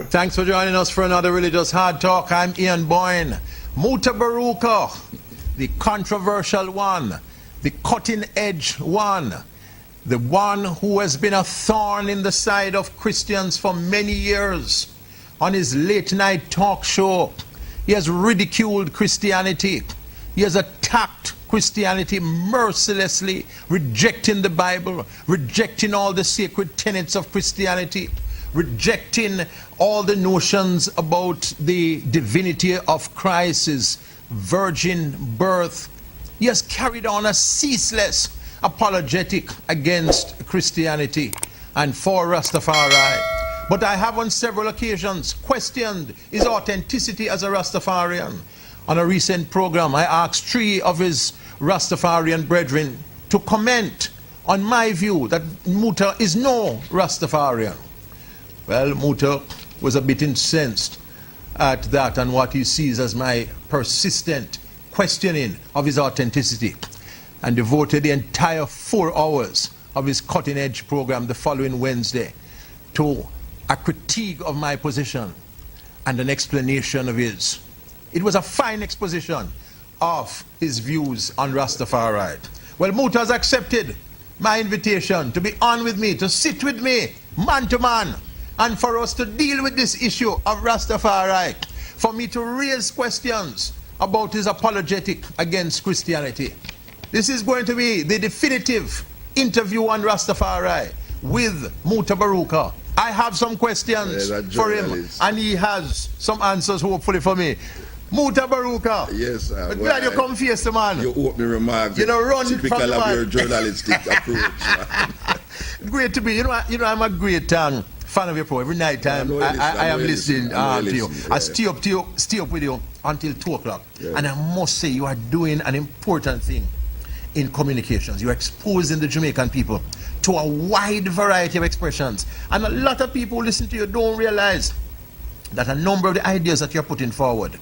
Thanks for joining us for another Religious Hard Talk. I'm Ian Boyne. Mutabaruka, the controversial one, the cutting edge one, the one who has been a thorn in the side of Christians for many years. On his late night talk show, he has ridiculed Christianity. He has attacked Christianity mercilessly, rejecting the Bible, rejecting all the sacred tenets of Christianity, rejecting all the notions about the divinity of Christ, his virgin birth. He has carried on a ceaseless apologetic against Christianity and for Rastafari. But I have on several occasions questioned his authenticity as a Rastafarian. On a recent program, I asked 3 of his Rastafarian brethren to comment on my view that Muta is no Rastafarian. Well, Muta was a bit incensed at that and what he sees as my persistent questioning of his authenticity, and devoted the entire 4 hours of his cutting-edge program the following Wednesday to a critique of my position and an explanation of his. It was a fine exposition of his views on Rastafari. Well, Muta has accepted my invitation to be on with me, to sit with me, man to man, and for us to deal with this issue of Rastafari, for me to raise questions about his apologetic against Christianity. This is going to be the definitive interview on Rastafari with Mutabaruka. I have some questions for him, and he has some answers, hopefully, for me. Mutabaruka. Yes, sir. But glad you come face the man. You open remarks. You know, run typical from the of man. your journalistic approach. Great to be. You know, I'm a great fan of your program. Every night I am listening to you. I stay up with you until 2 o'clock. Yeah. And I must say, you are doing an important thing in communications. You're exposing the Jamaican people to a wide variety of expressions. And a lot of people who listen to you don't realize that a number of the ideas that you're putting forward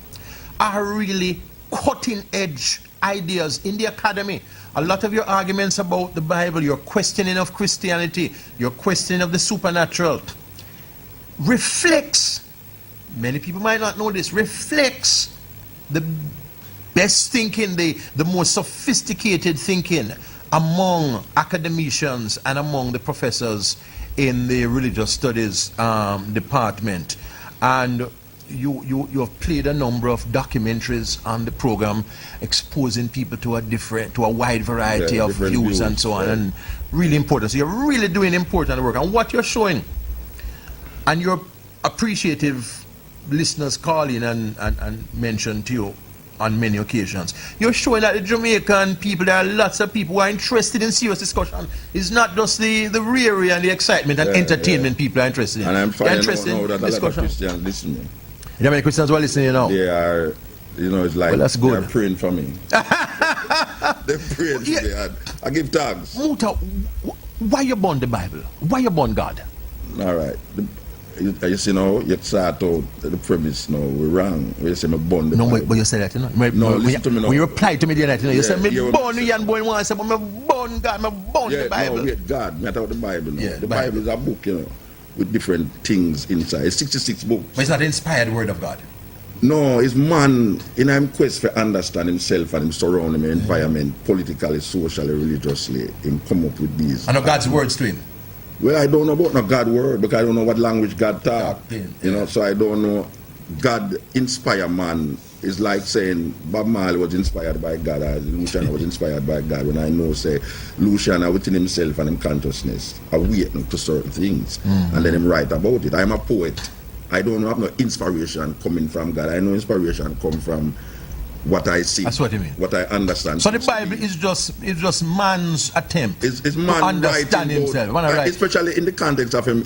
are really cutting-edge ideas in the academy. A lot of your arguments about the Bible, your questioning of Christianity, your questioning of the supernatural, reflects, many people might not know this, reflects the best thinking, the most sophisticated thinking among academicians and among the professors in the religious studies department. And you have played a number of documentaries on the program, exposing people to a wide variety of views and so on, and really important. So you're really doing important work. And what you're showing, and your appreciative listeners call in and mention to you on many occasions, you're showing that the Jamaican people, there are lots of people who are interested in serious discussion. It's not just the rearing and the excitement and entertainment people are interested in. And I'm finding out now that a lot of Christians listen to me. You know how many Christians who are listening now? They are, it's like, well, that's good. They're praying for me. They're praying for me. I give thanks. Muta, why you born the Bible? Why you born God? All right. You see now, you start out the premise now, we're wrong. We say me born the Bible. But you said that, you know? No, listen to me now. When you replied to me the other night, you know, you said, me born you and born one, I said, but me born God, me born the Bible. No, wait, God, me talk the Bible now. Yeah, the Bible is a book, with different things inside. It's 66 books. But it's not the inspired word of God. No, it's man in him quest for understand himself and him surrounding him environment, politically, socially, religiously, him come up with these. I know God's words to him. Well, I don't know about no God word because I don't know what language God talk. So I don't know. God inspire man is like saying Bob Marley was inspired by God or Luciana was inspired by God, when I know say Luciana within himself and him consciousness awaken to certain things and then him write about it. I'm a poet. I don't have no inspiration coming from God. I know inspiration come from what I see. That's what you mean. What I understand. So the Bible is just man's attempt it's man to understand himself. Especially in the context of him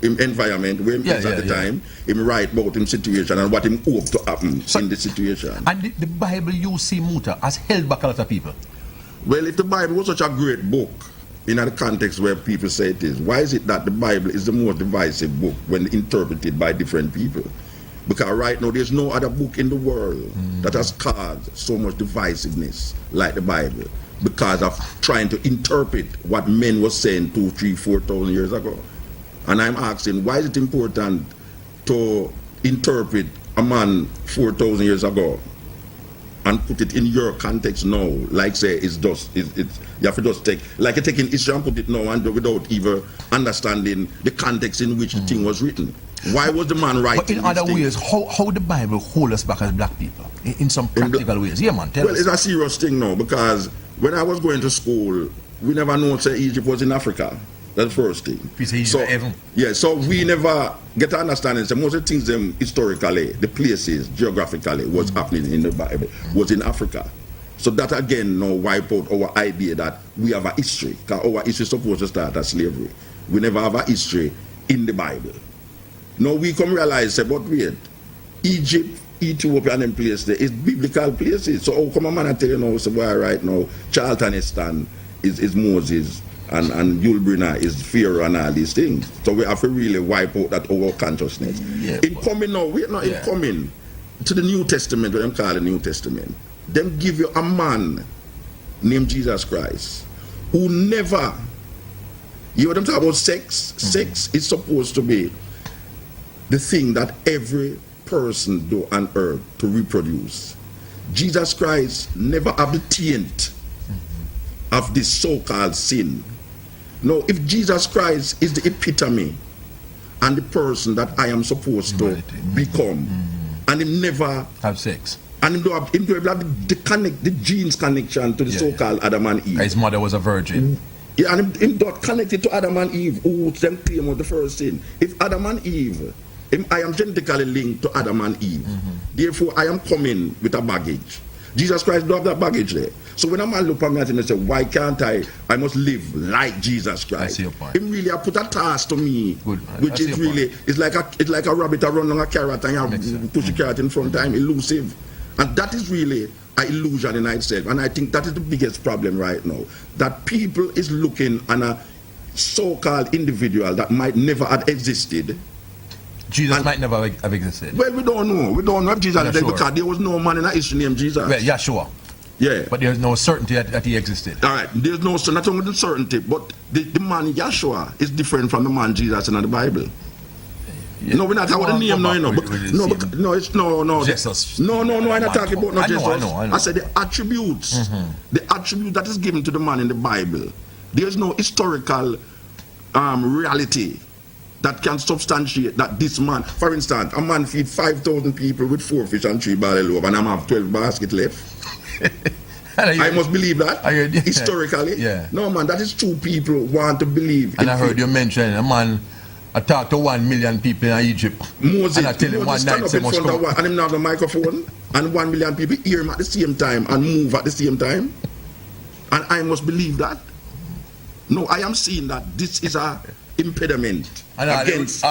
environment where he is at the time. Him write about him situation and what him hope to happen in the situation. And the Bible, you see, Muta, has held back a lot of people. Well, if the Bible was such a great book, in the context where people say it is, why is it that the Bible is the most divisive book when interpreted by different people? Because right now there's no other book in the world that has caused so much divisiveness like the Bible, because of trying to interpret what men were saying 2,000, 3,000, 4,000 years ago. And I'm asking, why is it important to interpret a man 4,000 years ago and put it in your context now, like say it's you have to just take, like you're taking history and put it now and without even understanding the context in which the thing was written. Why was the man writing? But in other ways, how the Bible hold us back as black people? In some practical ways. Yeah, man, tell us. It's a serious thing now, because when I was going to school, we never knew that Egypt was in Africa. That's the first thing. So we never get to understand. So most of the things them historically, the places geographically was happening in the Bible was in Africa. So that again now wipe out our idea that we have a history. Because our history is supposed to start as slavery. We never have a history in the Bible. Now we come realize, say, but wait, Egypt, Ethiopia and them places there is biblical places. So how come a man and tell you now, so why right now, Charlton Estan is Moses, and Yulbrina is Pharaoh and all these things. So we have to really wipe out that our consciousness. Yeah, in coming now, we're not in coming to the New Testament, what them call the New Testament. Them give you a man named Jesus Christ who never, you know what I'm talking about, sex? Sex is supposed to be the thing that every person do on earth to reproduce. Jesus Christ never have the taint of this so-called sin. Now, if Jesus Christ is the epitome and the person that I am supposed to become, and him never have sex, and him do have the genes connection to the so-called Adam and Eve. His mother was a virgin. Yeah, and him not connected to Adam and Eve, who them claim was the first sin. If Adam and Eve, I am genetically linked to Adam and Eve. Therefore, I am coming with a baggage. Jesus Christ don't have that baggage there. So when a man look at me and say, why can't I must live like Jesus Christ. I see your point. Him really I put a task to me, which is really, it's like a rabbit that run on a carrot and you push the carrot in front of him, elusive. And that is really an illusion in itself. And I think that is the biggest problem right now. That people is looking on a so-called individual that might never have existed. Jesus might never have existed. Well, we don't know. We don't know if Jesus existed because there was no man in history named Jesus. Well, yeah, sure. Yeah. But there's no certainty that he existed. All right. There's no, not only the certainty, but the man Yeshua is different from the man Jesus in the Bible. Yeah. No, we're not talking about the name, no. Jesus. No, I'm not talking about not Jesus. I know. I said the attributes. The attribute that is given to the man in the Bible. There's no historical reality that can substantiate that this man, for instance, a man feed 5,000 people with 4 fish and 3 barley loaf, and I have 12 baskets left. I must believe that historically. Yeah. No, man, that is true. People want to believe. And I heard you mention a man. I talked to 1 million people in Egypt. Moses, and I tell him one stand night up in front of and him have a microphone, and 1 million people hear him at the same time and move at the same time. And I must believe that. No, I am seeing that this is a impediment against.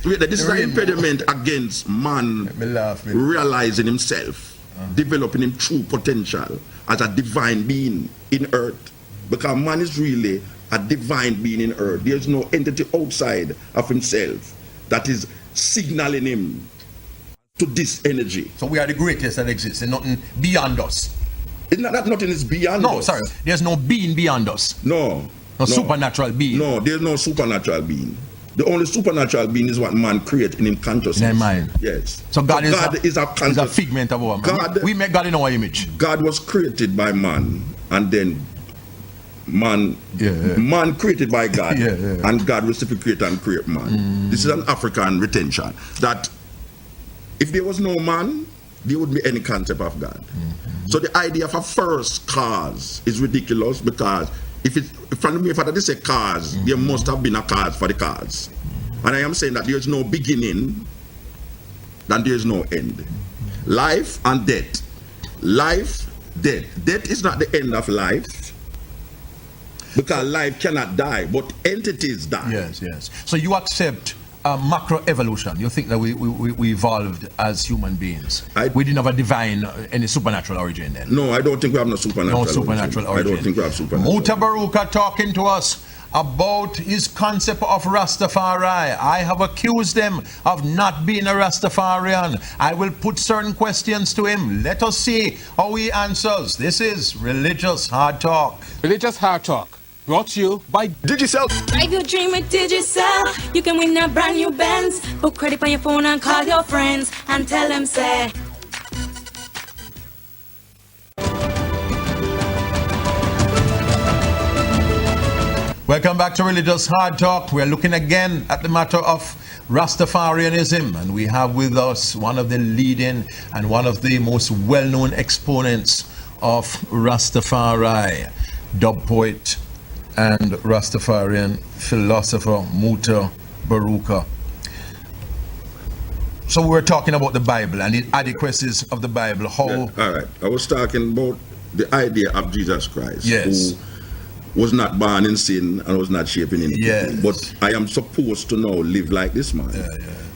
This is an impediment against man realizing himself, developing his true potential as a divine being in earth. Because man is really a divine being in earth. There's no entity outside of himself that is signaling him to this energy. So we are the greatest that exists, and nothing beyond us. It's not that nothing is beyond us. No, sorry. There's no being beyond us. No. Supernatural being. No, there's no supernatural being. The only supernatural being is what man creates in his consciousness. In mind. Yes. So God is a figment of our man. We make God in our image. God was created by man, and then man created by God, and God reciprocate and create man. This is an African retention that if there was no man, there wouldn't be any concept of God. So the idea of a first cause is ridiculous, because if from the fact that they say cause, there must have been a cause for the cause. And I am saying that there is no beginning, then there is no end. Life and death. Life, death. Death is not the end of life, because life cannot die, but entities die. Yes. So you accept macroevolution. You think that we evolved as human beings. We didn't have a divine, any supernatural origin then? No, I don't think we have no supernatural origin. I don't think we have supernatural. Mutabaruka talking to us about his concept of Rastafari. I have accused him of not being a Rastafarian. I will put certain questions to him. Let us see how he answers. This is Religious Hard Talk. Religious Hard Talk. Brought to you by Digicel. Drive your dream with Digicel. You can win a brand new Benz. Book credit on your phone and call your friends and tell them say. Welcome back to Religious Hard Talk. We're looking again at the matter of Rastafarianism, and we have with us one of the leading and one of the most well-known exponents of Rastafari, dub poet and Rastafarian philosopher Mutabaruka. So we're talking about the Bible and the adequacies of the Bible. How? Yeah, all right. I was talking about the idea of Jesus Christ, Yes. who was not born in sin and was not shaped in iniquity. Yes. But I am supposed to now live like this man.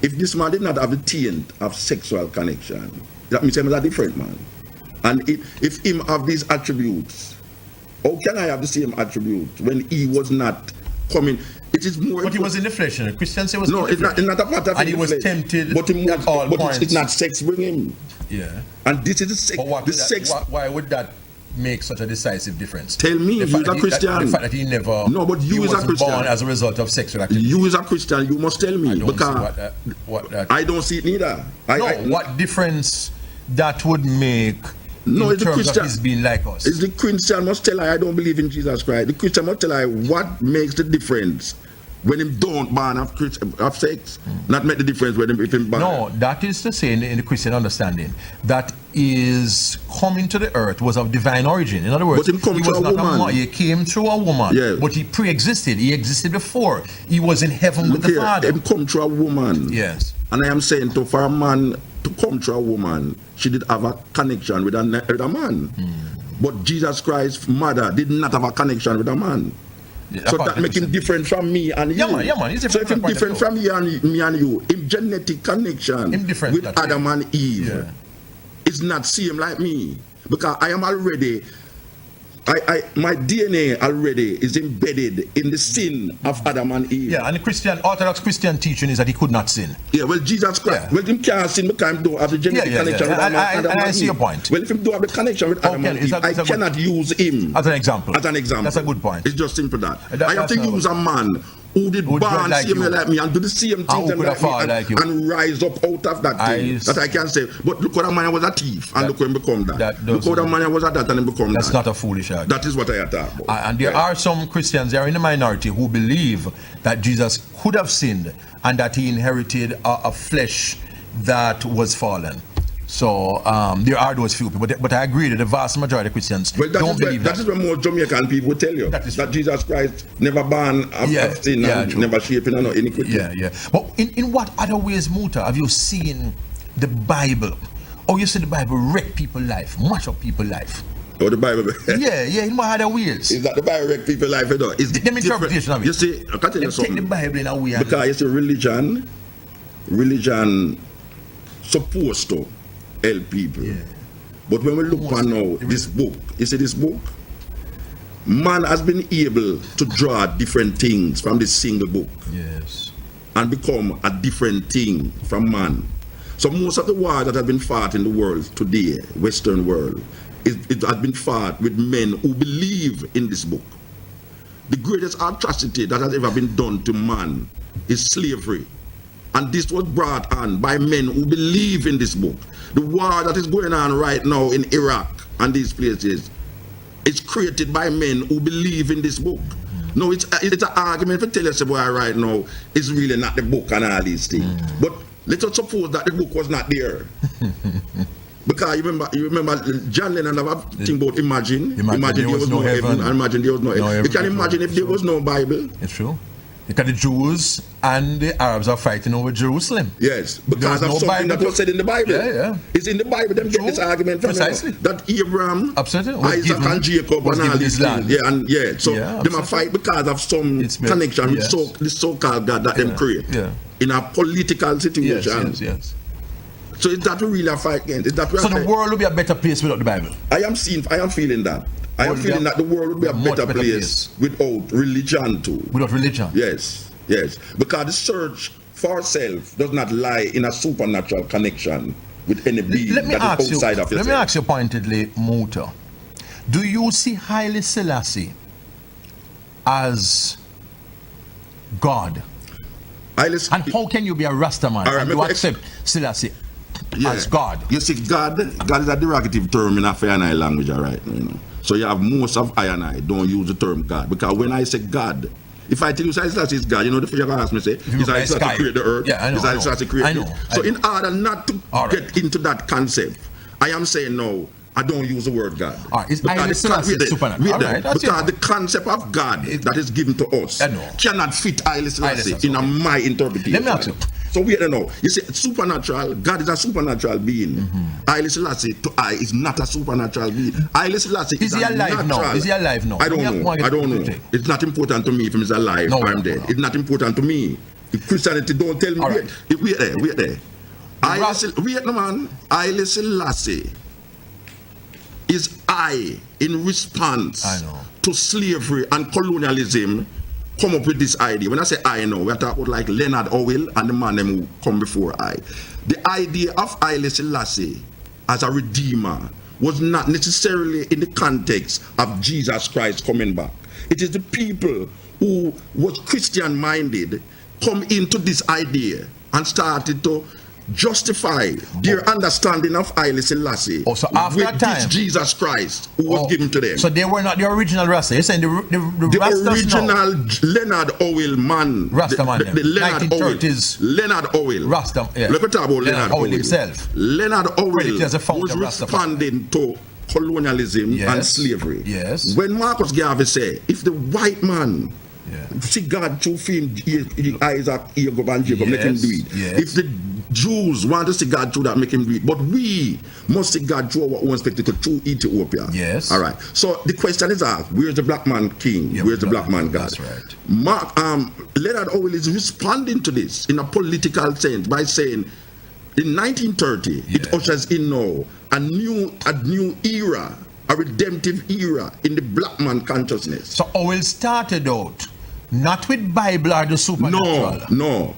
If this man did not have the taint of sexual connection, that means he was a different man. And if him have these attributes, how can I have the same attributes when he was not coming? It is more. But he was in the flesh. Christians say was no, in the it's not a part of and he the was flesh. tempted But, him, at all but points. it's not sex bring him. Yeah. And this is the sex. But what The would that, sex. why would that make such a decisive difference? Tell me, the you're fact a that Christian. the fact that he never. No, but you he is a wasn't Christian. born as a result of sexual activity. You as a Christian, you must tell me. I don't because see what that. I don't see it neither. What difference that would make No, in it's the terms Christian. of his being like us? It's the Christian must tell I don't believe in Jesus Christ. The Christian must tell what makes the difference when him don't born of sex. Not make the difference when him if him born. No, that is to say in the Christian understanding that is coming to the earth was of divine origin. In other words, But him come he through was a not woman. man. He came through a woman. Yeah. But he pre-existed. He existed before. He was in heaven Look with the here, Father. him come through a woman. Yes. And I am saying for a man to come through a woman, she did have a connection with a man. But Jesus Christ's mother did not have a connection with a man. Yeah, So that make him different from me and you. Yeah, man. He's So different if him from different point of from me and you, him genetic connection Him different with that way. Adam and Eve Yeah. is not same like me. Because I am already, my DNA already is embedded in the sin of Adam and Eve. Yeah, and the Orthodox Christian teaching is that he could not sin. Yeah, well, Jesus Christ, Yeah. well, him can't sin because him don't have the genetic connection with Adam And I and see Eve. your point. Well, if him don't have the connection with Adam Okay, and it's Eve, a- it's I a good- cannot use him As an example. as an example. That's a good point. It's just simple that. That- I have that's to how- use a man who did Who born like same you. like me and do the same who things could like me afford and, like you. and rise up out of that thing that I can say. But look what a man was a thief and look when he become that. Look what a man was a that and he become That's that. not a foolish argument. That is what I attack. And there are some Christians, they are in the minority, who believe that Jesus could have sinned and that he inherited a flesh that was fallen. So there are those few people, but I agree that the vast majority of Christians don't believe that. That is what most Jamaican people will tell you. That Jesus Christ never born of sin and true. never shaping and no iniquity. Yeah. But in what other ways, Muta, have you seen the Bible? Or you see the Bible wreck people's life, mash up people's life? Or the Bible. Yeah, in what other ways? Is that the Bible wreck people's life? You know? It's Them interpretation of it. You see, I can tell you Them take something. the Bible in a way. Because you see, religion supposed to help people. Yeah. But when we look on now, this book, you see this book? Man has been able to draw different things from this single book Yes. and become a different thing from man. So most of the war that has been fought in the world today, Western world, it has been fought with men who believe in this book. The greatest atrocity that has ever been done to man is slavery. And this was brought on by men who believe in this book. The war that is going on right now in Iraq and these places is created by men who believe in this book. No, it's an argument for tell us why right now it's really not the book and all these things. But let us suppose that the book was not there. Because you remember John Lennon have a thing about imagine there was no heaven, and imagine there was no hell. You can imagine if there was no Bible. It's true. Because the Jews and the Arabs are fighting over Jerusalem. Yes, because of no something Bible. that was said in the Bible. Yeah. It's in the Bible. Them get this argument from Precisely. that Abraham, Absolutely. Was Isaac given- and Jacob was and all given these this things. land. So Yeah, them a absolutely. fight because of some It's been- connection with yes. this so-called God that them create in a political situation. Yes. So is that really a fight against? Is that So the world will be a better place without the Bible. I am feeling that. I am feeling that the world would be a much better better place without religion too. Without religion. Yes. Because the search for self does not lie in a supernatural connection with any being that is outside of yourself. Let me ask you pointedly, Muta. Do you see Haile Selassie as God? And how can you be a Rasta man and you accept Selassie as God? You see, God is a derogative term in Afghan language, all right? You know? So you have most of I and I don't use the term God, because when I say God, if I tell you Haile Selassie is God, you know the first you're going to ask me, say, is Haile Selassie create the earth? Yeah, I know. Is Haile Selassie create it? So in order not to get into that concept, I am saying no, I don't use the word God. Is Haile Selassie supernatural? Because the concept of God that is given to us cannot fit Haile Selassie in my interpretation. Let me ask you. So we don't know. You see, supernatural, God is a supernatural being. Haile Selassie to I is not a supernatural being. Haile Selassie is alive now? Is he alive now? I don't know. It's not important to me if he's alive or I'm dead. It's not important to me. If Christianity don't tell me, wait there. Haile Selassie is I in response to slavery and colonialism come up with this idea. When I say I know, we're talking about like Leonard Howell and the man who come before I. The idea of Haile Selassie as a redeemer was not necessarily in the context of Jesus Christ coming back. It is the people who was Christian minded come into this idea and started to justify their understanding of Haile Selassie with this Jesus Christ who was given to them. So they were not the original Rasta. You're saying the original Leonard Howell man. Rasta man. The Leonard 1930s. Leonard Howell. Rasta. Yeah. Look at about Leonard Howell himself. Leonard Howell was responding to colonialism and slavery. Yes. When Marcus Garvey said, if the white man see God through him, Isaac, Jacob, and Jacob, make him do it. If the Jews want to see God through that, make him do it. But we must see God through our own spectacle, through Ethiopia. Yes. All right. So the question is asked, where's the black man king? Where's the black man God? That's right. Leonard Howell is responding to this in a political sense by saying, in 1930, it ushers in now a new era, a redemptive era in the black man consciousness. So Howell started out not with Bible or the supernatural. No.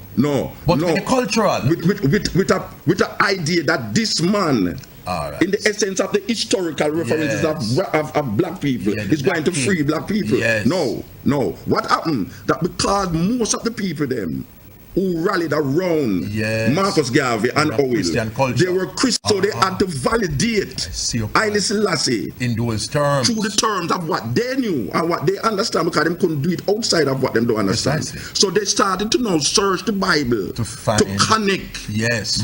But with the cultural. With the idea that this man, in the essence of the historical references of black people, is going to free black people. No. What happened? That because most of the people them who rallied around Marcus Garvey and Howell, they were Christians, so they had to validate Haile Selassie in those terms, through the terms of what they knew and what they understand, because they couldn't do it outside of what they don't understand. So they started to now search the Bible to connect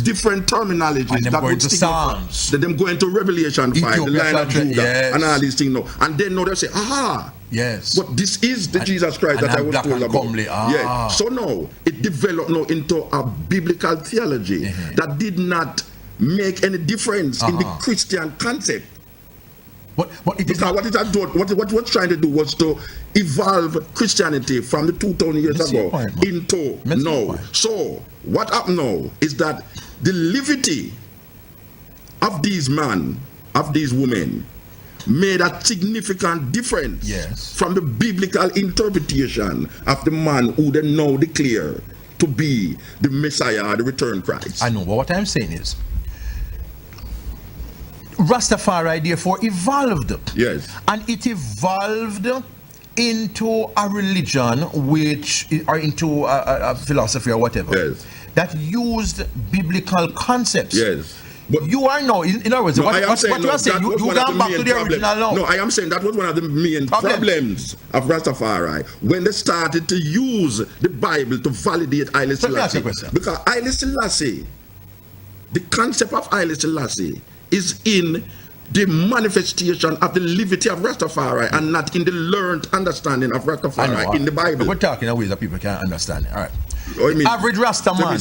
different terminologies that would stick Psalms. Them going to Revelation 5, the line of Judah, and all these things now. And then now they say, aha. Yes. But this is the Jesus Christ that I was told about. So now it developed now into a biblical theology that did not make any difference in the Christian concept. But it is because what it was trying to do was to evolve Christianity from the 2,000 years ago into now. So what happened now is that the livity of these men, of these women, made a significant difference from the biblical interpretation of the man who they now declare to be the Messiah, the returned Christ. I know, but what I'm saying is, Rastafari therefore evolved. Yes. And it evolved into a religion or into a philosophy or whatever that used biblical concepts. Yes. But you are now, in other words, what you are saying, you gone back to the original now. No, I am saying that was one of the main problems of Rastafari when they started to use the Bible to validate Haile Selassie. Because Haile Selassie, the concept of Haile Selassie is in the manifestation of the livity of Rastafari and not in the learned understanding of Rastafari in the Bible. We're talking in ways that people can't understand. All right. The average Rasta man.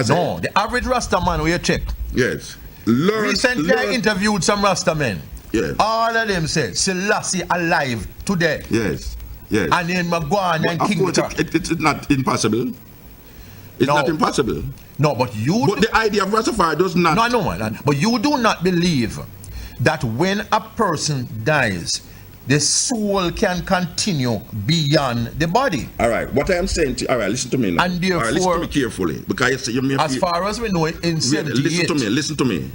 No, the average Rasta man, where you check. Yes. Recently I interviewed some Rasta men. Yes. All of them said Selassie alive today. Yes. And then Magwan and King. It's not impossible. It's not impossible. No, but the idea of Rastafari does not. No, man. But you do not believe that when a person dies, the soul can continue beyond the body. All right, what I am saying to you, all right, listen to me now. And therefore, listen to me carefully, because you may as far as we know, in 78. Listen to me,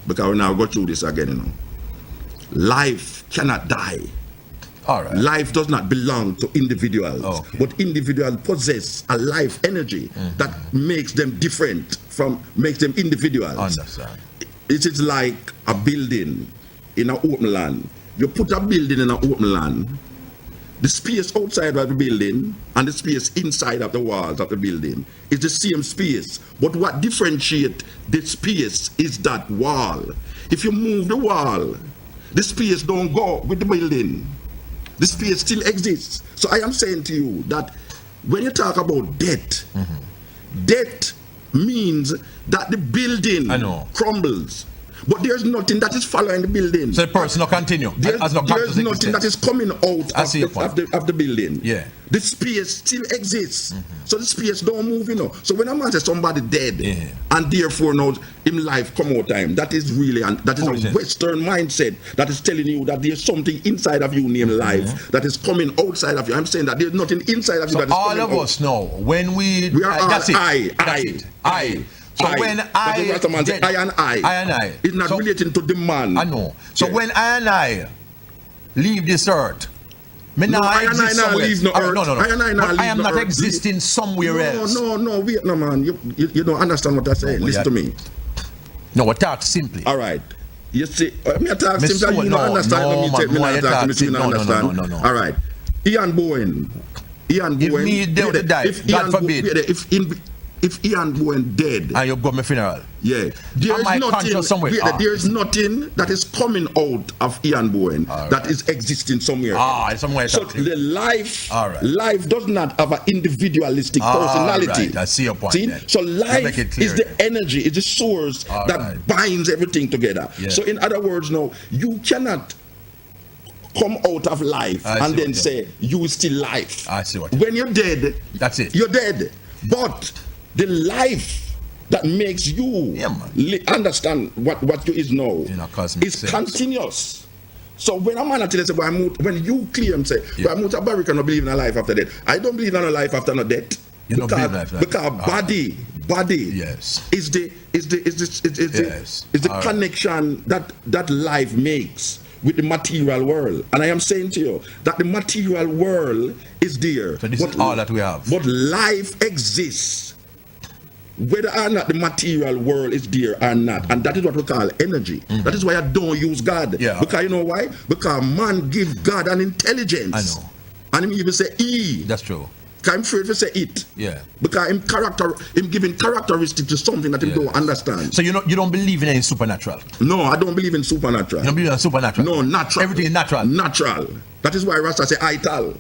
because we now go through this again, you know. Life cannot die. All right. Life does not belong to individuals, Okay. but individuals possess a life energy that makes them different makes them individuals. Understand. It is like a building in an open land. You put a building in an open land, the space outside of the building and the space inside of the walls of the building is the same space. But what differentiates the space is that wall. If you move the wall, the space don't go with the building. The space still exists. So I am saying to you that when you talk about death, death means that the building crumbles. But there's nothing that is following the building. So the person will continue. There's nothing that is coming out of the building. Yeah. The space still exists. So the space don't move, you know. So when a man says somebody dead and therefore knows him life come out time, that is really a Western mindset that is telling you that there's something inside of you named life that is coming outside of you. I'm saying that there's nothing inside of you that is coming out. All of us know when we are all that's it. I. So when I and I. It's not relating to the man. I know. So when I and I leave this earth, I am not existing somewhere else. No, wait, no, man. You don't understand what I say. Listen to me. No, I talk simply. All right. You see, me talk simply. You don't understand. No. All right. Ian Bowen. If me dead to die, God forbid. If Ian Bowen dead and you go to my funeral, there is nothing that is coming out of Ian Bowen that is existing somewhere. So the life does not have an individualistic personality. Right. I see your point. See? So life is the energy, is the source that binds everything together. So in other words, now you cannot come out of life and then say you still life. I see what. When you're dead, that's it. You're dead. But the life that makes you understand what you is now is continuous. So when a man tell you say, when you claim say, Mutabaruka no believe in a life after death, I don't believe in a life after no death. You don't believe in life. Because body is the connection that life makes with the material world. And I am saying to you that the material world is there. So this is all that we have. But life exists whether or not the material world is there or not. And that is what we call energy. That is why I don't use God. Because you know why? Because man give God an intelligence. I know. And him even say E. That's true. I'm afraid to say it. Because him giving characteristics to something that he don't understand. So you don't believe in any supernatural? No, I don't believe in supernatural. You don't believe in supernatural? No, natural. Everything is natural. Natural. That is why Rasta say Ital.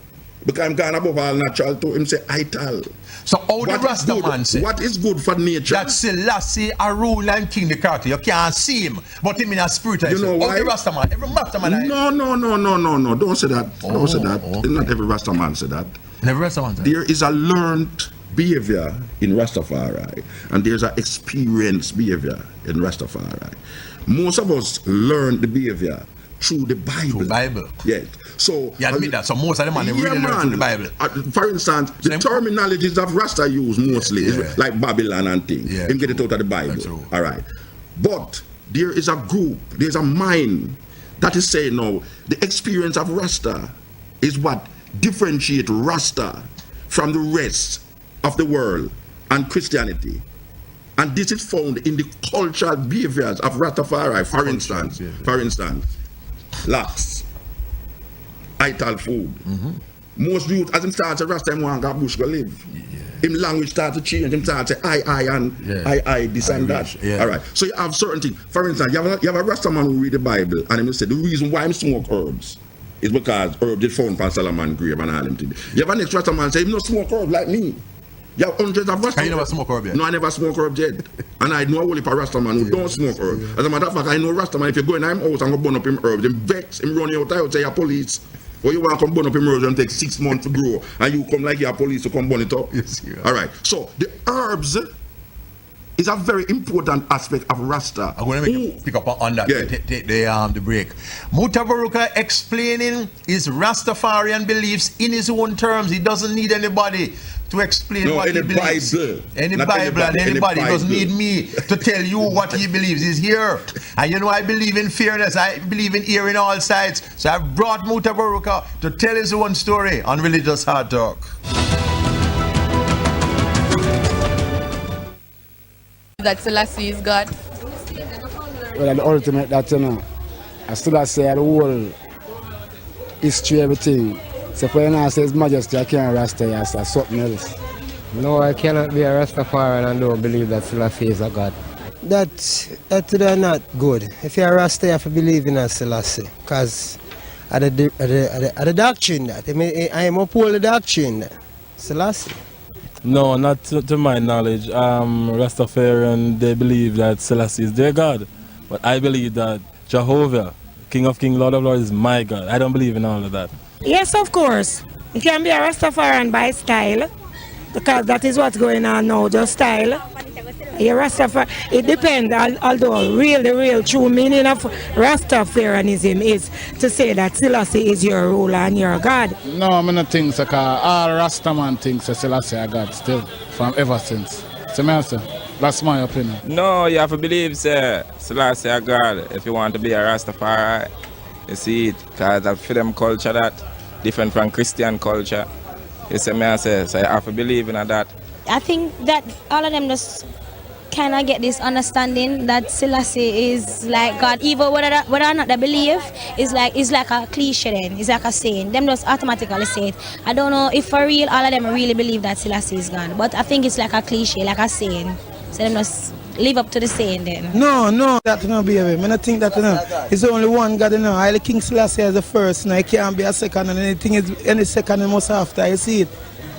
Because I'm gone above all natural to him say Ital. So how the Rasta man say? What is good for nature? That Selassie a rule and king the character. You can't see him, but him in a spirit. You know why? The Rasta man, every Rasta man. No. Don't say that. Don't say that. Okay. Not every Rasta man say that. Every Rasta man say that. There is a learned behavior in Rastafari, and there's an experienced behavior in Rastafari. Most of us learn the behavior through the Bible. Through Bible. Yes. So you admit that. So most of them man, they really learn through the Bible. For instance, the terminologies that Rasta use mostly is like Babylon and things. Him get it out of the Bible. All right. But there is a group, there's a mind that is saying no, the experience of Rasta is what differentiates Rasta from the rest of the world and Christianity. And this is found in the cultural behaviors of Rastafari. For instance, lax, Ital food. Most youth, as him start to Rasta, him want to go bush go live. Him language start to change. Him start to say I and I this and that. All right. So you have certain things. For instance, you have a Rasta man who read the Bible and him say the reason why him smoke herbs is because herbs did found from Solomon grave and all him thing. You have a next Rasta man say him no smoke herbs like me. You have hundreds of Rasta. You never smoke herb yet? No, I never smoke herb yet. And I know a whole heap of Rasta man who don't smoke herb. As a matter of fact, I know Rasta man, if you go in him house and go burn up him herbs, him vex, him run you out, I would say you're police. Or you want to come burn up him herbs and take 6 months to grow, and you come like you're police to come burn it up. All right. So the herbs is a very important aspect of Rasta. I'm going to pick up on that. Yeah. Take the break. Mutabaruka explaining his Rastafarian beliefs in his own terms. He doesn't need anybody to explain what he believes. Any Bible and anybody doesn't need me to tell you what he believes. He's here. And you know I believe in fairness. I believe in hearing all sides. So I've brought Mutabaruka to tell his own story on Religious Hard Talk. That Selassie is God. Well, the ultimate that, you know, I still say the whole history, everything. So when I say His Majesty, I can't Rasta, I say something else. No, I cannot be a Rastafari and don't believe that Selassie is a God. That's not good. If you're a Rasta, you have to believe in a Selassie. Because of the doctrine that. I am uphold the doctrine that. Selassie. No, not to my knowledge. Rastafarian, they believe that Selassie is their God. But I believe that Jehovah, King of Kings, Lord of Lords, is my God. I don't believe in all of that. Yes, of course. You can be a Rastafarian by style, because that is what's going on now, just style. You're Rastafari. It depends, although the real true meaning of Rastafarianism is to say that Selassie is your ruler and your God. No, I don't think so, because all Rastaman thinks that Selassie is God still, from ever since. So, that's my opinion. No, you have to believe, Selassie is God if you want to be a Rastafari. You see it, because for them culture that different from Christian culture. You see me, I say, so you have to believe in that. I think that all of them just kind of get this understanding that Selassie is like God, even whether or not they believe, it's like a cliche then, it's like a saying. Them just automatically say it. I don't know if for real all of them really believe that Selassie is God, but I think it's like a cliche, like a saying. So them just live up to the saying then. No, that no be him. I don't think that, you know, it's only one God, you know. Haile King Selassie is the first, now he can't be a second, and anything is any second he must after, you see it.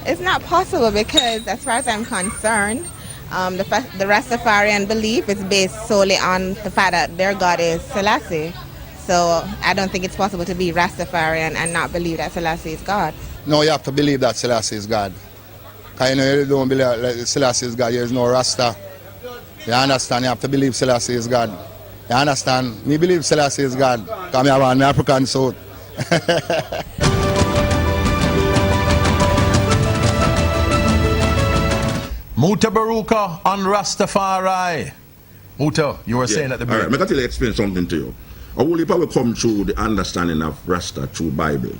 It's not possible because, as far as I'm concerned, the Rastafarian belief is based solely on the fact that their God is Selassie. So I don't think it's possible to be Rastafarian and not believe that Selassie is God. No, you have to believe that Selassie is God. Because you know, you don't believe that Selassie is God, there is no Rasta. You understand? You have to believe Selassie is God. You understand? Me believe Selassie is God. Because I have an African soul. Mutabaruka on Rastafari. Muta, you were saying at the beginning. All right, I'm going to explain something to you. A whole heap will come through the understanding of Rasta through Bible.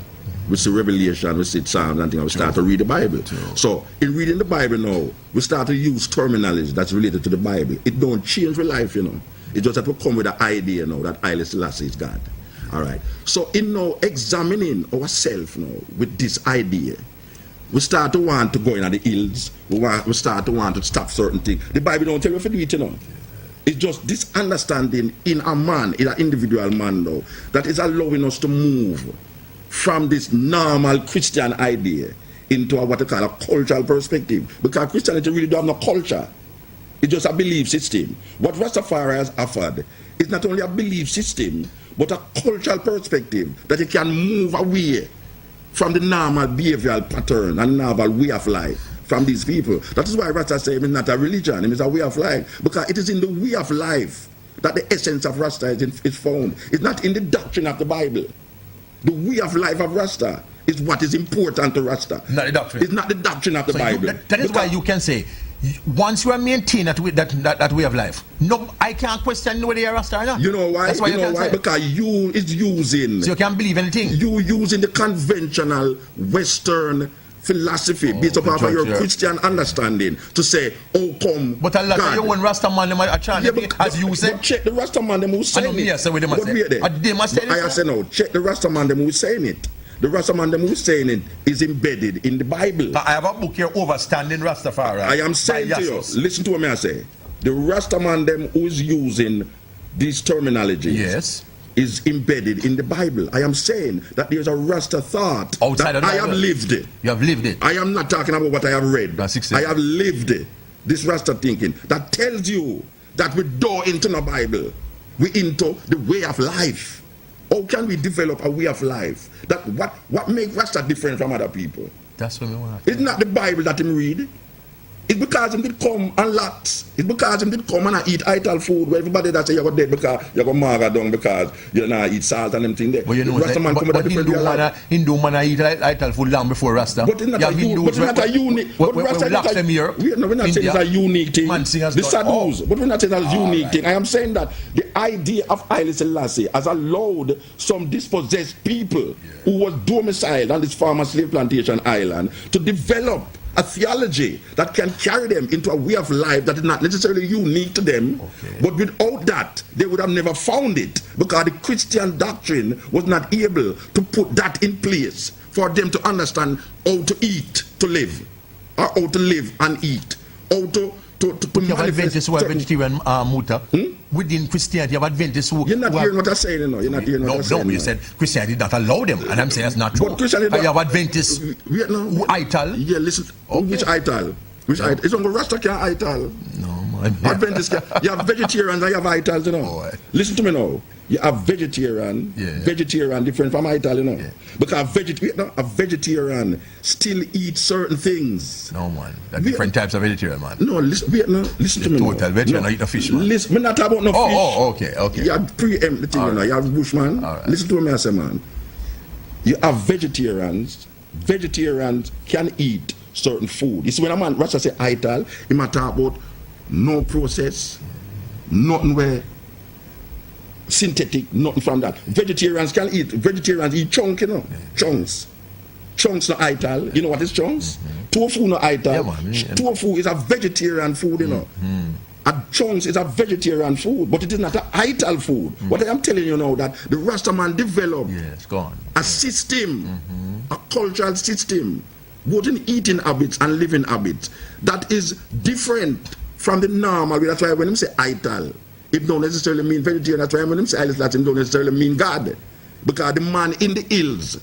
We see Revelation, we see Psalms and things, we start to read the Bible. So, in reading the Bible now, we start to use terminology that's related to the Bible. It don't change your life, you know. It just have to come with the idea, you know, that Haile Selassie is God. All right. So, in now examining ourselves now with this idea, we start to want to go in the hills. We start to want to stop certain things. The Bible don't tell you if you do it, you know. It's just this understanding in a man, in an individual man now, that is allowing us to move from this normal Christian idea into what they call a cultural perspective. Because Christianity really don't have no culture. It's just a belief system. What Rastafari has offered is not only a belief system, but a cultural perspective that it can move away from the normal behavioral pattern and normal way of life from these people. That is why Rasta says it's not a religion, it's a way of life. Because it is in the way of life that the essence of Rasta is found. It's not in the doctrine of the Bible. The way of life of Rasta is what is important to Rasta. Not the doctrine. It's not the doctrine of the Bible. That is why you can say, once you are maintaining that way of life, no, I can't question whether you're Rasta or not. You know why? That's why you know why? Because you is using. So you can't believe anything. You using the conventional Western philosophy based upon your Christian understanding to say, oh come. But a lot of you when Rasta man them are trying as you say. Check the Rasta man them who's saying it. I say no, check the Rasta man them who's saying it. The Rasta man them who's saying it is embedded in the Bible. I have a book here, Overstanding Rastafari. I am saying to you, listen to what I say. The Rasta man them who is using these terminologies is embedded in the Bible. I am saying that there's a Rasta thought that I have lived it. You have lived it. I am not talking about what I have read. I have lived it. This Rasta thinking that tells you that we don't into the Bible. We into the way of life. How can we develop a way of life? That what makes Rasta different from other people? That's what we want. It's not the Bible that him read. It's because him did come and lots. It's because him did come and I eat Ital food where everybody that say you're dead because you're going to down because you not eat salt and them thing there. But you know, Rasta man come with a different Hindu man eat Ital food long before Rasta. But it's not, a unique. But Rasta not a, we're not saying it's a unique thing. The Sadhus. But we're not saying it's a unique thing. I am saying that the idea of Haile Selassie has allowed some dispossessed people who was domiciled on this former slave plantation island to develop a theology that can carry them into a way of life that is not necessarily unique to them, but without that, they would have never found it because the Christian doctrine was not able to put that in place for them to understand how to eat to live, or how to live and eat, how to you have Adventists who are vegetarian, Muta. Within Christianity, you have Adventists who... You're not hearing what I'm saying, you know. You're not hearing what I'm saying. No, you said Christianity did not allow them, and I'm saying that's not true. But Christianity... You have Adventists who Ital. Yeah, listen. Which Ital? Which Ital? It's only Rasta can Ital. No, man. Adventists can... You have vegetarians and you have Itals, you know. Listen to me now. You have vegetarian different from Ital, you know. Because a vegetarian still eats certain things. No, man. There are different types of vegetarian, man. No, listen to me. Total vegetarian, eat no fish, man. Listen, we're not talking about no fish. Oh, okay. You have preempt the thing, you know. You have bushman. Right. Listen to me, I say, man. You have vegetarians. Vegetarians can eat certain food. You see, when a man, Rasta say Ital, he might talk about no process, nothing where synthetic, nothing from that. Vegetarians can eat. Vegetarians eat chunk, you know. Chunks. Chunks no Ital. You know what is chunks? Tofu no Ital. Tofu is a vegetarian food, you know. And chunks is a vegetarian food, but it is not an Ital food. What I am telling you now that the Rasta man developed a system, a cultural system, both in eating habits and living habits, that is different from the normal. That's why when him say Ital, it don't necessarily mean vegetarian. That's why when him say Haile Selassie, it don't necessarily mean God. Because the man in the hills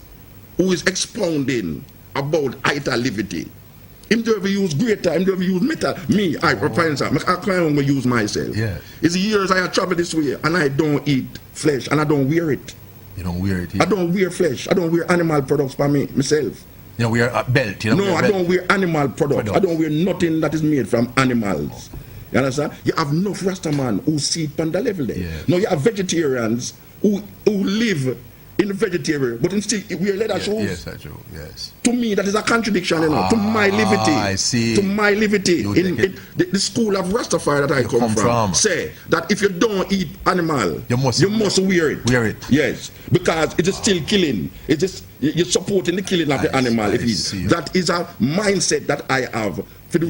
who is expounding about Ital livity, him don't ever use greater, him don't ever use metal. Me, I can't use myself. It's years I have traveled this way and I don't eat flesh and I don't wear it. You don't wear it? I don't wear flesh. I don't wear animal products for myself. You don't wear a belt? I don't wear animal products. I don't wear nothing that is made from animals. You understand? You have enough Rasta man who see it on the level there. Now you have vegetarians who live in the vegetarian, but instead wear leather shoes. Yes, that's true. Yes. To me, that is a contradiction, you know. To my livity. I see. To my livity. In the school of Rastafari that I come from, say that if you don't eat animal, you must wear it. Wear it. Yes, because it is still killing. It is you're supporting the killing of the animal. That is a mindset that I have. For the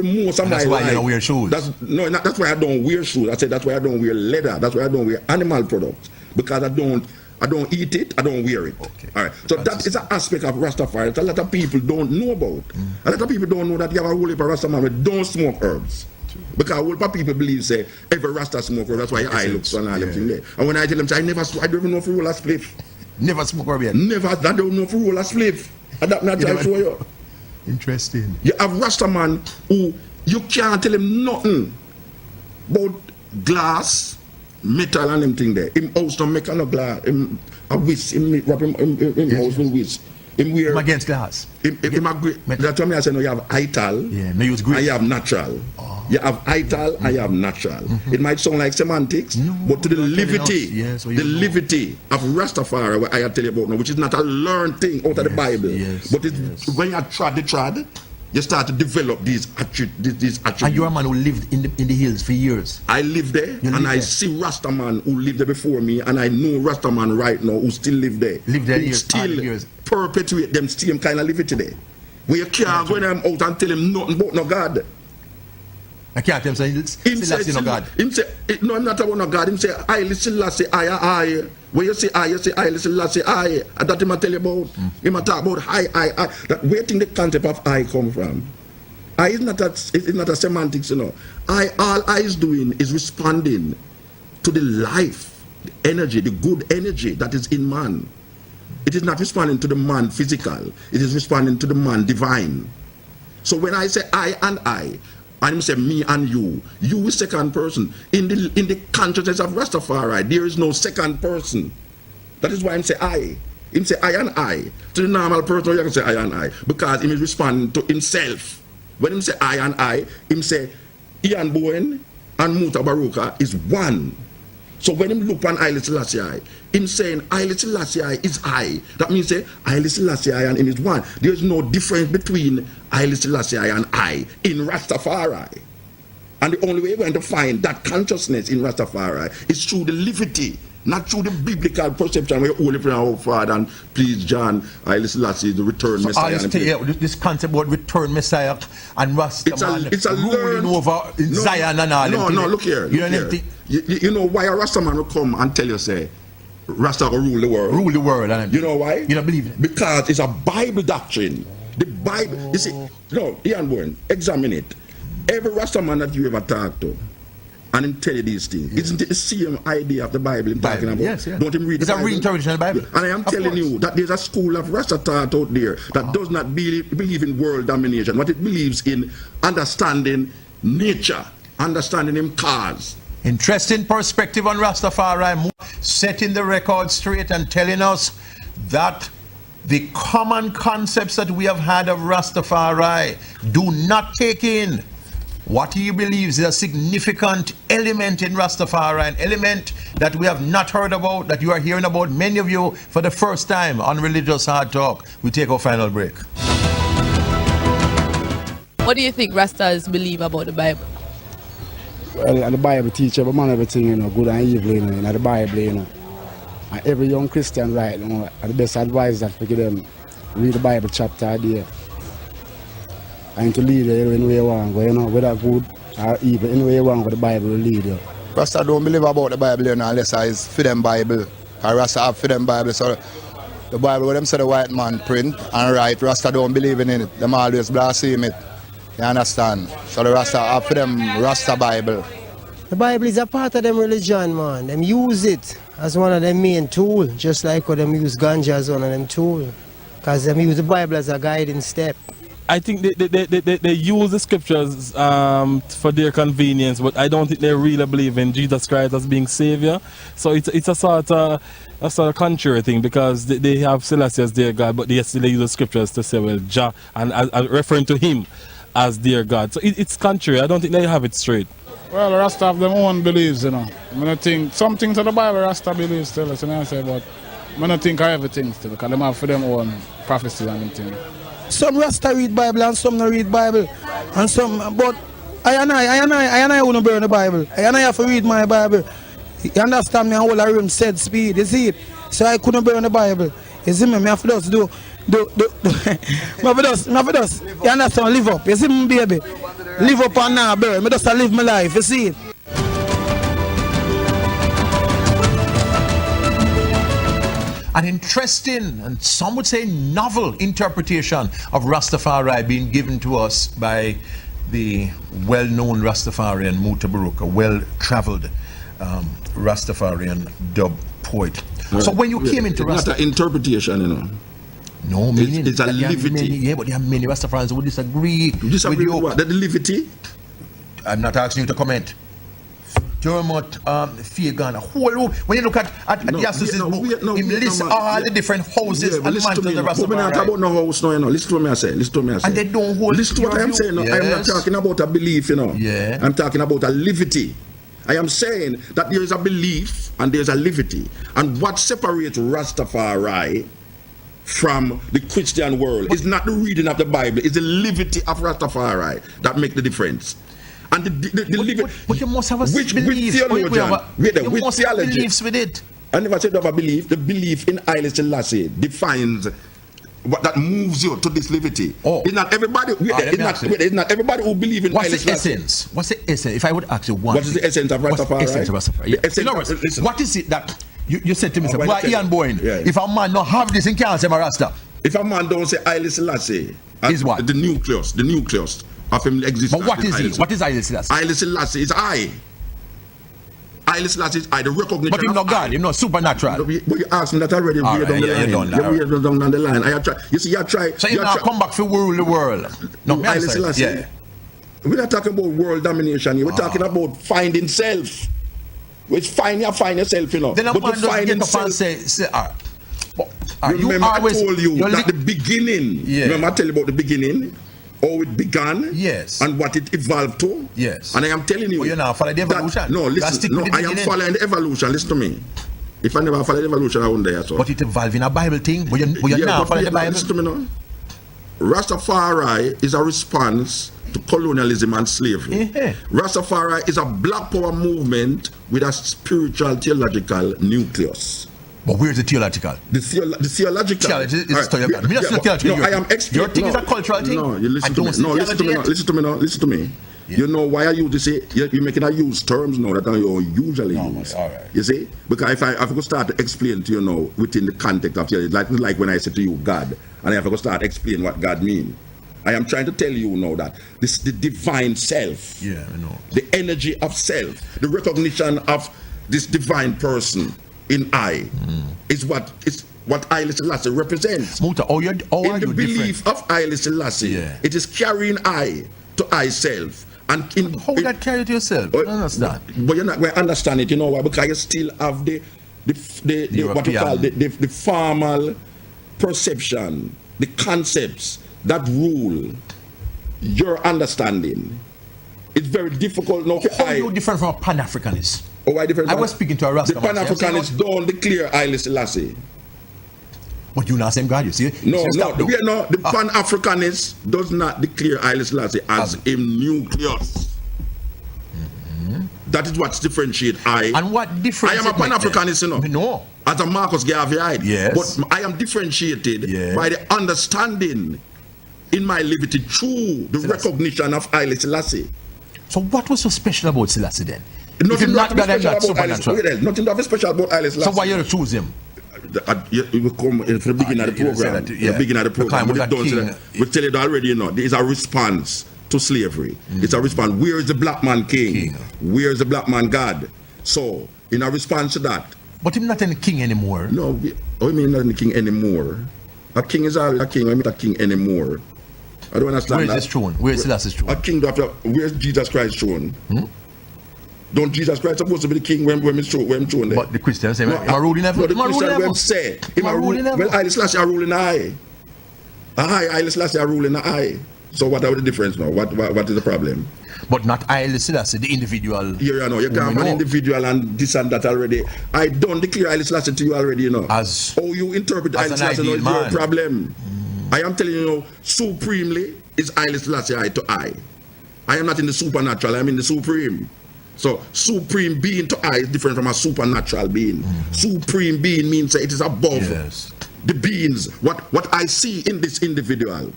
most of my life. That's why you don't wear shoes. That's why I don't wear shoes. I said that's why I don't wear leather. That's why I don't wear animal products. Because I don't eat it, I don't wear it. All right. So that is an aspect of Rastafari that a lot of people don't know about. A lot of people don't know that you have a whole heap of Rasta man that don't smoke herbs. Because a whole heap of people believe say every Rasta smoke herbs. That's why your eye looks and all everything there. And when I tell them, I don't even know if you roll a spliff. Never smoke herb yet? Never. I don't know if you roll a spliff. And that not try to show you. Interesting. You have Rasta man who you can't tell him nothing about glass, metal and them thing there. Him house don't make no glass. Him a whisk. Him wrap him house with whisk. Him wear. I'm against glass. Him agree. That's why I say no. You have Ital. Yeah. Me use green. And you have natural. You have Ital and you have natural. It might sound like semantics, but to the livity, the livity of Rastafari, what I tell you about now, which is not a learned thing out of the Bible, but when you trod the trod, you start to develop these attributes. And you're a man who lived in the hills for years. I live there, and I see Rasta man who lived there before me, and I know Rasta man right now who still live there. Live there who still perpetuate them same kind of livity there. When you can't go them out and tell him nothing about no God. I can't tell him Selassie no God. Him say, no, I'm not about no God. Him say, Haile Selassie, I. When you say Haile Selassie, I. And that him I tell you about. Him I talk about I. That where think the concept of I come from? I is not a semantics, you know. All I is doing is responding to the life, the energy, the good energy that is in man. It is not responding to the man physical. It is responding to the man divine. So when I say I and I say me and you is second person. In the consciousness of Rastafari, there is no second person. That is why him say I. Him say I and I. To the normal person, you can say I and I. Because he is responding to himself. When him say I and I, him say Ian Bowen and Mutabaruka is one. So when him look on Haile Selassie, him saying Haile Selassie is I. That means say Haile Selassie and him is one. There is no difference between Haile Selassie and I in Rastafari. And the only way we're going to find that consciousness in Rastafari is through the livity, not through the biblical perception where only pray our Father and please John, Haile Selassie, the return Messiah. This concept about return Messiah and Rasta it's a ruling over Zion and all. No, look here. You know why a Rasta man will come and tell you, say, Rasta will rule the world? Rule the world. You know why? You don't believe it? Because it's a Bible doctrine. The Bible, you see, no, Ian Bowen, examine it. Every Rasta man that you ever talk to, and him tell you these things, isn't it the same idea of the Bible him talking about? Yes, yes. Don't him read the Bible? It's a reinterpretation of the Bible. And I am telling you that there's a school of Rasta thought out there that does not believe in world domination, but it believes in understanding nature, understanding him cause. Interesting perspective on Rastafari, setting the record straight and telling us that the common concepts that we have had of Rastafari do not take in what he believes is a significant element in Rastafari, an element that we have not heard about, that you are hearing about, many of you, for the first time on Religious Hard Talk. We take our final break. What do you think Rastas believe about the Bible? Well, the Bible teaches every man everything, you know, good and evil, you know, in the Bible, you know. And every young Christian, right, you know, the best advice that we give them, read the Bible chapter a day. And to lead you in the way you want, you know, whether good or evil, any way you want, the Bible will lead you. Rasta don't believe about the Bible, you know, unless it's for them Bible. Or Rasta have for them Bible, so the Bible where them say the white man print and write, Rasta don't believe in it. Them always blaspheme it. You understand? So the Rasta have for them Rasta Bible. The Bible is a part of them religion, man. Them use it as one of them main tool, just like how them use ganja as one of them tool. Because them use the Bible as a guiding step. I think they use the scriptures for their convenience, but I don't think they really believe in Jesus Christ as being Savior. So it's a sort of contrary thing, because they have Selassie as their God, but they still use the scriptures to say, well, Jah, and referring to him as their God. So it's contrary. I don't think they have it straight. Well, Rasta have their own beliefs, you know. I don't think some things of the Bible Rasta believes still, you know what I say, but I don't think I everything still, because they have for them own prophecies and everything. Some Rasta read Bible and some don't read Bible, and some, but I wouldn't burn the Bible. I have to read my Bible. You understand me? And all I room said speed, you see it? So I couldn't burn the Bible. You see me? I have to just do. I have to just, you understand? Live up. You see me, baby? Live up and now burn. I just live my life. You see it? An interesting, and some would say novel, interpretation of Rastafari being given to us by the well-known Rastafarian Mutabaruka, well-traveled Rastafarian dub poet. Right. So when you came into Rastafari... It's not an interpretation, you know. No, meaning it's a livity. But there are many Rastafarians who would disagree with you. What? The livity? I'm not asking you to comment. Dermot Fagan, when you look at Yasus's book, he lists all the different houses and mansions of the Rastafari. But I'm not about no house, no, you know. Listen to me, I say. And they don't hold. Listen to what I'm saying. No. Yes. I'm not talking about a belief, you know. Yeah. I'm talking about a livity. I am saying that there is a belief and there is a livity. And what separates Rastafari from the Christian world is not the reading of the Bible, it's the livity of Rastafari that make the difference. And but you must have a which belief. Theologian? You must have beliefs with it. I never said of a belief. The belief in Haile Selassie defines what that moves you to this livity. Oh. It's not everybody. It's not everybody who believes in Haile Selassie. What's the essence? If I would ask you one. What is the essence of Rastafari? Essence of Rastafari. Yeah. What is it that you said to me? Why Ian Bowen? Yeah. If a man don't have this, he can't say Rasta. If a man don't say Haile Selassie, is what? The nucleus of him exists. But what is he? What is Haile Selassie? Haile Selassie is I. Haile Selassie is I, the recognition. But he's not God, he's not supernatural. But you asked me that already. Way down the line. I try. You see, you try. So you now come back to rule the world. No, Haile Selassie. Yeah. We're not talking about world domination here. We're talking about finding self. Which find yourself, you know. Then but to find get up and say remember, I told you that the beginning. Yeah. Remember, I tell you about the beginning. how it began, yes, and what it evolved to, yes. And I am telling you, but you're not following the evolution. No, listen, no, I am following the evolution. Listen to me. If I never follow the evolution, I wouldn't there. So. But it evolved in a Bible thing. But you're not following the Bible. Listen to me now. Rastafari is a response to colonialism and slavery. Yeah. Rastafari is a black power movement with a spiritual theological nucleus. But where's the theological? The theological. Theology is a story about. No, I am your thing is a cultural thing. No, you listen to me. No, listen to me now. Listen to me now. Listen to me. Yeah. You know why I use this? You're making I use terms now that I usually use. All right. You see? Because if I could start to explain to you now within the context of theology, like when I say to you God, and I have to start explaining what God means. I am trying to tell you now that this the divine self. Yeah, I know. The energy of self, the recognition of this divine person in I is what Haile Selassie represents. Muta, in the belief of Haile Selassie, it is carrying I to I self. And how would that carry to yourself? I don't understand. But you're not going to understand it, you know why? Because you still have the what you call the formal perception, the concepts that rule your understanding. It's very difficult now. How are you different from a Pan-Africanist? Oh, why different? I was speaking to a Rasta. The Pan-Africanists don't declare Haile Selassie. But you're not the same God, you see? The Pan-Africanist does not declare Haile Selassie as a nucleus. That is what differentiates I. And what difference? I am a Pan-Africanist, you know. No. As a Marcus Garveyite. Yes. But I am differentiated by the understanding in my livity through the recognition of Haile Selassie. So what was so special about Selassie then? Nothing that Nothing that special about Haile Selassie. So why you choose him? You will come in the beginning of the program. The beginning of the program. We tell you already, you know, there is a response to slavery. It's a response. Where is the black man king? Where is the black man God? So, in a response to that. But he's not any king anymore. No, I mean not any king anymore. A king is always a king. I'm not a king anymore. I don't understand. Where is his throne? Where is Selassie's throne? A king after. Where's Jesus Christ's throne? Don't Jesus Christ supposed to be the king when he's thrown there? But the Christians say, am I ruling ever? No, the Christians say, well, Haile Selassie are ruling I. Haile Selassie are ruling I. So what are the difference now? What is the problem? But not Haile Selassie, the individual. Yeah, you know, you can't be an individual and this and that already. I don't declare Haile Selassie to you already, you know. As how you interpret Haile Selassie is your problem. I am telling you, supremely is Haile Selassie I to I. I am not in the supernatural, I am in the supreme. So supreme being to I is different from a supernatural being. Supreme being means that it is above the beings. What I see in this individual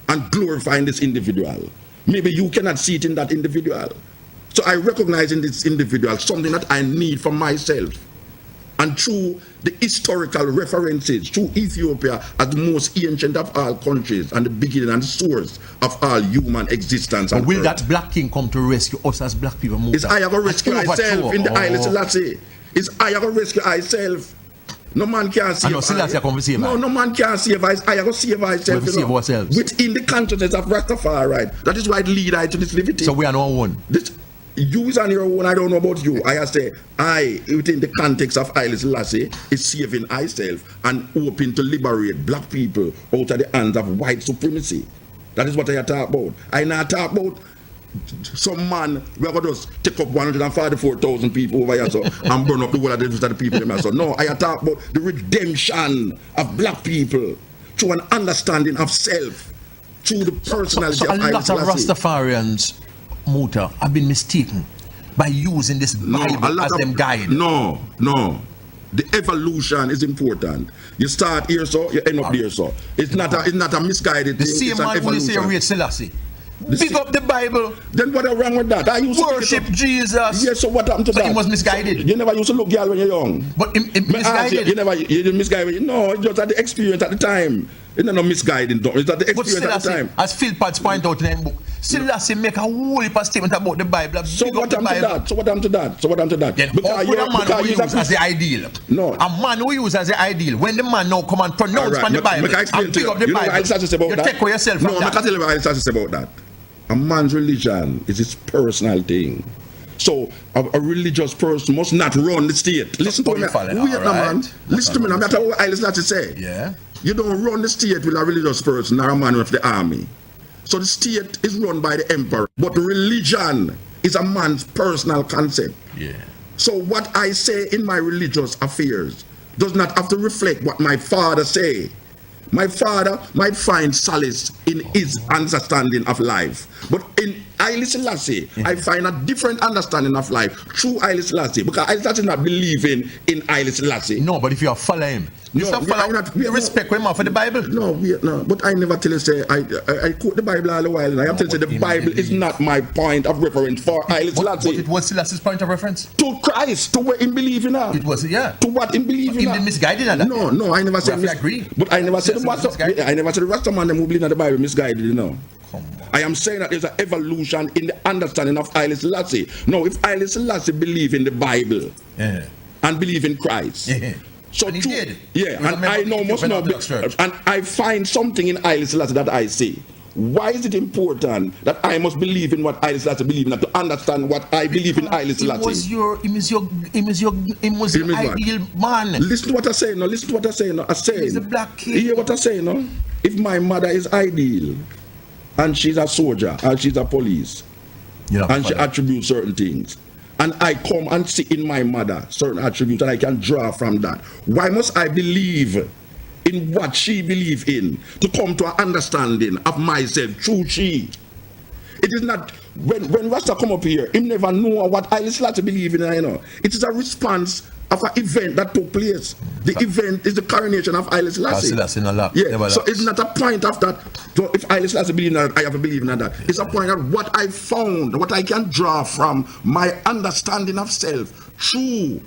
and glorifying this individual. Maybe you cannot see it in that individual. So I recognize in this individual something that I need for myself. And through the historical references, through Ethiopia as the most ancient of all countries and the beginning and source of all human existence. But will that black king come to rescue us as black people? Is I have to rescue myself in the Haile Selassie. Is I have to rescue myself. No man can save us. No man can save us. I have to save myself. We save ourselves. Within the consciousness of Rastafari, right? That is why it leads I to this livity. So we are no one. You is on your own, I don't know about you. I say, I, within the context of Haile Selassie, is saving myself and hoping to liberate black people out of the hands of white supremacy. That is what I talk about. I not talk about some man, we're going to just take up 144,000 people over here so, and burn up the whole of the people. So, no, I talk about the redemption of black people through an understanding of self, through the personality of Haile Selassie. A lot of Rastafarians, Muta, have been mistaken by using this Bible as them guide. No. The evolution is important. You start here, so you end up there, so it's not a misguided thing. The same man who say Haile Selassie. Big up the Bible. Then what is wrong with that? I used worship to Jesus. Yes, so what happened to that? He was misguided. You never used to look girl when you're young. But misguided. You didn't misguided. No, it's just at the experience at the time. It's not misguiding. It's at the experience at the time. As Phil Potts point out in the book, Selassie make a whole heap of statement about the Bible. So what happened to that? Then because a man who use as the ideal. No. A man who use as the ideal. When the man now come and pronounce from the Bible and pick up the Bible, you take away yourself from that. No, I can't tell you what Haile say about that. A man's religion is his personal thing. So a religious person must not run the state. Listen to me. Man. Listen to me. I'm not what Haile Selassie say. Yeah. You don't run the state with a religious person or a man with the army. So the state is run by the emperor, but religion is a man's personal concept. Yeah. So what I say in my religious affairs does not have to reflect what my father say. My father might find solace in his understanding of life. But in Haile Selassie, I find a different understanding of life through Haile Selassie. Because Haile Selassie not believing in Haile Selassie. No, but if you are following him, you respect him for the Bible. No, but I never tell you say I quote the Bible all the while, and I have to say the Bible is not my point of reference for Haile Selassie. But it was Selassie's point of reference? To Christ, to what him believe in. It was, yeah. To what him believe in. Him misguided in that. No, I never said. I agree. But I never said the Rasta man them who believe in the Bible misguided, you know. I am saying that there's an evolution in the understanding of Haile Selassie. No, if Haile Selassie believe in the Bible and believe in Christ. So and he did. Yeah, and I know must know, and I find something in Haile Selassie that I see. Why is it important that I must believe in what Haile Selassie believe in, to understand what I believe in Haile Selassie? He was your ideal man. Listen to what I say now. Listen to what I say now. I say. He's a black kid. Hear what I say now. If my mother is ideal, and she's a soldier, and she's a police, and she attributes certain things, and I come and see in my mother certain attributes, and I can draw from that. Why must I believe in what she believes in to come to an understanding of myself through she? It is not when Rasta come up here, he never know what Haile Selassie believe in. You know, it is a response of an event that took place. The event is the coronation of Haile Selassie. So it's not a point of that. So if Haile Selassie believe in that, I have to believe in that. It's a point of what I found, what I can draw from my understanding of self through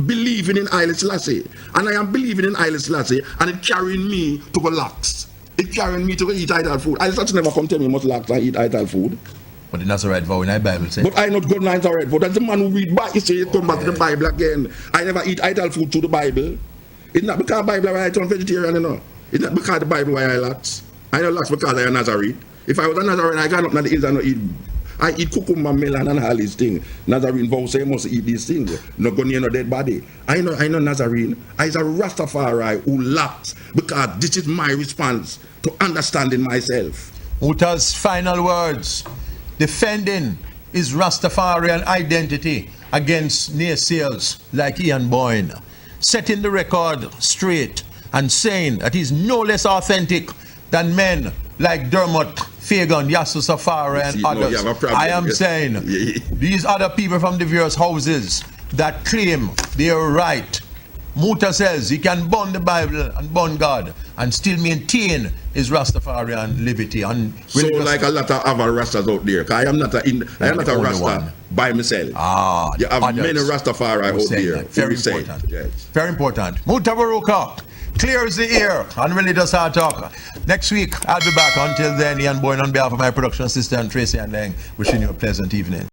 believing in Haile Selassie. And I am believing in Haile Selassie, and it carrying me to go lax. It carrying me to go eat Ital food. Haile Selassie never come tell me must lax and eat Ital food. But the Nazarite vow in the Bible says. But I not go Nazarite vow. That's the man who read Bible. He come back to the Bible again. I never eat Ital food through the Bible. It's not because the Bible why I turn vegetarian, you know. It's not because the Bible why I lax. I don't lax because I am Nazarite. If I was a Nazarene, I got up in the hills and not eat. I eat cucumber, melon, and all these things. Nazarene vow say I must eat these things. Not go near no dead body. I know Nazarene. I is a Rastafari who lacks because this is my response to understanding myself. Muta's final words, defending his Rastafarian identity against naysayers like Ian Boyne, setting the record straight and saying that he's no less authentic than men like Dermot, Fagan, Yasu Safari and others. I am saying these other people from the various houses that claim they are right. Muta says he can burn the Bible and burn God and still maintain his Rastafarian livity. And so like a lot of other Rastas out there, I am not a Rasta by myself. You have many Rastafari out there. Very important. Very important. Mutabaruka clears the air and really does hard talk. Next week I'll be back. Until then, Ian Boyne on behalf of my production assistant Tracy and Lang, wishing you a pleasant evening.